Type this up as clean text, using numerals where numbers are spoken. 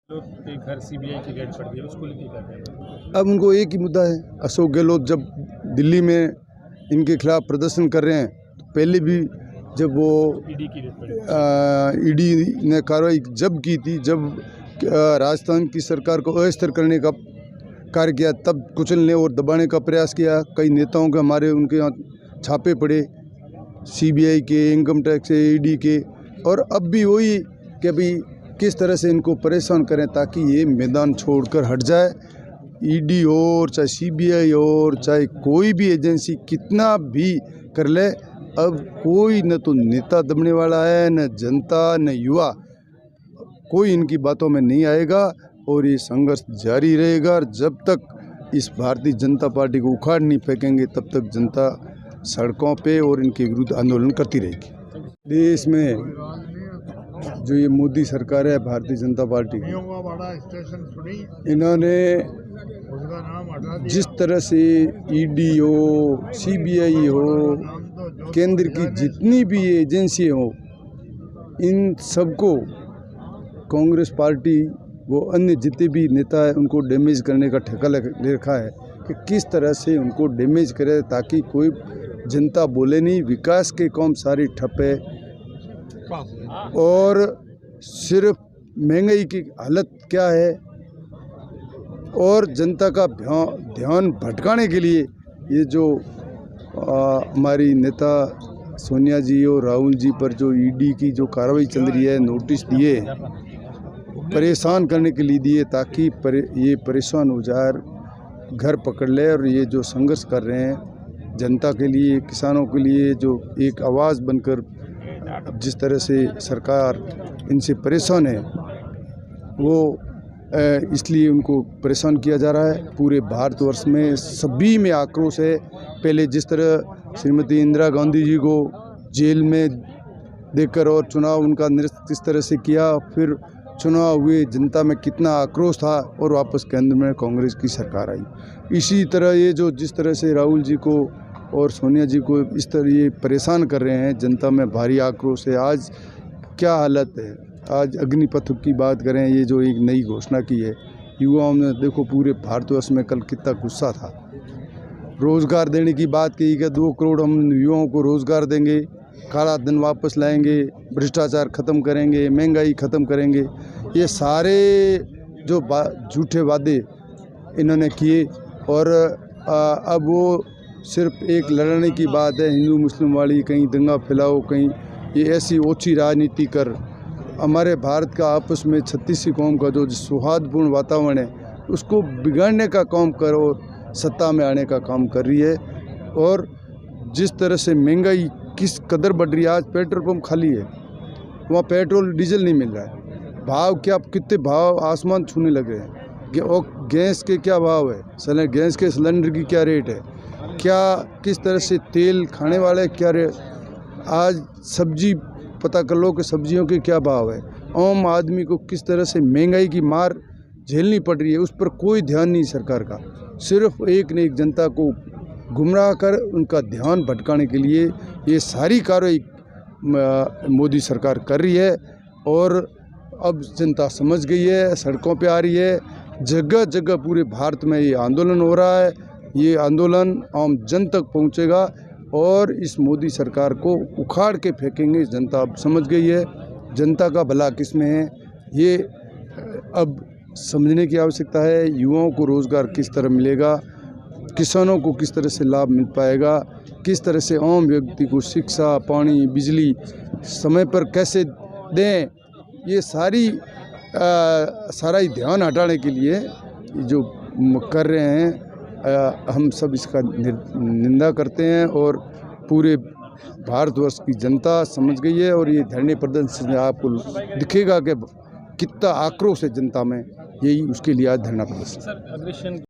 लोग के घर सीबीआई की रेड पड़ गई, उसको लेके क्या कहना है? अब उनको एक ही मुद्दा है। अशोक गहलोत जब दिल्ली में इनके खिलाफ प्रदर्शन कर रहे हैं, तो पहले भी जब वो ईडी की रेड पड़ी, ईडी ने कार्रवाई जब की थी, जब राजस्थान की सरकार को अस्थिर करने का कार्य किया, तब कुचलने और दबाने का प्रयास किया। कई नेताओं के हमारे उनके यहाँ छापे पड़े, सीबीआई के, इनकम टैक्स के, ईडी के। और अब भी वही कि अभी किस तरह से इनको परेशान करें ताकि ये मैदान छोड़कर हट जाए। ईडी और चाहे सीबीआई और चाहे कोई भी एजेंसी कितना भी कर ले, अब कोई न तो नेता दबने वाला है, न जनता, न युवा, कोई इनकी बातों में नहीं आएगा और ये संघर्ष जारी रहेगा। और जब तक इस भारतीय जनता पार्टी को उखाड़ नहीं फेंकेंगे, तब तक जनता सड़कों पे और इनके विरुद्ध आंदोलन करती रहेगी। देश में जो ये मोदी सरकार है, भारतीय जनता पार्टी, इन्होंने जिस तरह से ईडी हो, सीबीआई हो, केंद्र की जितनी भी एजेंसी हो, इन सबको कांग्रेस पार्टी वो अन्य जितने भी नेता है उनको डैमेज करने का ठेका ले रखा है कि किस तरह से उनको डैमेज करे ताकि कोई जनता बोले नहीं। विकास के काम सारी ठप है और सिर्फ महंगाई की हालत क्या है और जनता का ध्यान भटकाने के लिए ये जो हमारी नेता सोनिया जी और राहुल जी पर जो ईडी की जो कार्रवाई चल रही है, नोटिस दिए, परेशान करने के लिए दिए ताकि ये परेशान हो जाए, घर पकड़ ले। और ये जो संघर्ष कर रहे हैं जनता के लिए, किसानों के लिए, जो एक आवाज़ बनकर जिस तरह से सरकार इनसे परेशान है, वो इसलिए उनको परेशान किया जा रहा है। पूरे भारतवर्ष में सभी में आक्रोश है। पहले जिस तरह श्रीमती इंदिरा गांधी जी को जेल में देकर और चुनाव उनका निरस्त इस तरह से किया, फिर चुनाव हुए, जनता में कितना आक्रोश था और वापस केंद्र में कांग्रेस की सरकार आई। इसी तरह ये जो जिस तरह से राहुल जी को और सोनिया जी को इस तरह ये परेशान कर रहे हैं, जनता में भारी आक्रोश है। आज क्या हालत है, आज अग्निपथ की बात करें, ये जो एक नई घोषणा की है, युवाओं ने देखो पूरे भारतवर्ष में कल कितना गुस्सा था। रोज़गार देने की बात की कि 2 करोड़ हम युवाओं को रोज़गार देंगे, काला धन वापस लाएंगे, भ्रष्टाचार ख़त्म करेंगे, महंगाई ख़त्म करेंगे। ये सारे जो झूठे वादे इन्होंने किए और अब वो सिर्फ एक लड़ने की बात है, हिंदू मुस्लिम वाली, कहीं दंगा फैलाओ, कहीं ये ऐसी ओछी राजनीति कर हमारे भारत का आपस में 36 कौम का जो सौहार्दपूर्ण वातावरण है उसको बिगाड़ने का काम कर और सत्ता में आने का काम कर रही है। और जिस तरह से महंगाई किस कदर बढ़ रही है, आज पेट्रोल पंप खाली है, वहाँ पेट्रोल डीजल नहीं मिल रहा है। भाव क्या, कितने भाव आसमान छूने लगे हैं। और गैस के क्या भाव है, गैस के सिलेंडर की क्या रेट है, क्या किस तरह से तेल खाने वाले क्या रेट, आज सब्जी पता कर लो कि सब्जियों के क्या भाव है। आम आदमी को किस तरह से महंगाई की मार झेलनी पड़ रही है, उस पर कोई ध्यान नहीं सरकार का। सिर्फ एक न एक जनता को गुमराह कर उनका ध्यान भटकाने के लिए ये सारी कार्रवाई मोदी सरकार कर रही है। और अब जनता समझ गई है, सड़कों पे आ रही है, जगह जगह पूरे भारत में ये आंदोलन हो रहा है। ये आंदोलन आम जन तक पहुंचेगा और इस मोदी सरकार को उखाड़ के फेंकेंगे। जनता अब समझ गई है जनता का भला किस में है, ये अब समझने की आवश्यकता है। युवाओं को रोज़गार किस तरह मिलेगा, किसानों को किस तरह से लाभ मिल पाएगा, किस तरह से आम व्यक्ति को शिक्षा, पानी, बिजली समय पर कैसे दें, ये सारा ही ध्यान हटाने के लिए जो कर रहे हैं, हम सब इसका निंदा करते हैं। और पूरे भारतवर्ष की जनता समझ गई है और ये धरने प्रदर्शन से आपको दिखेगा कि कितना आक्रोश है जनता में, यही उसके लिए आज धरना प्रदर्शन।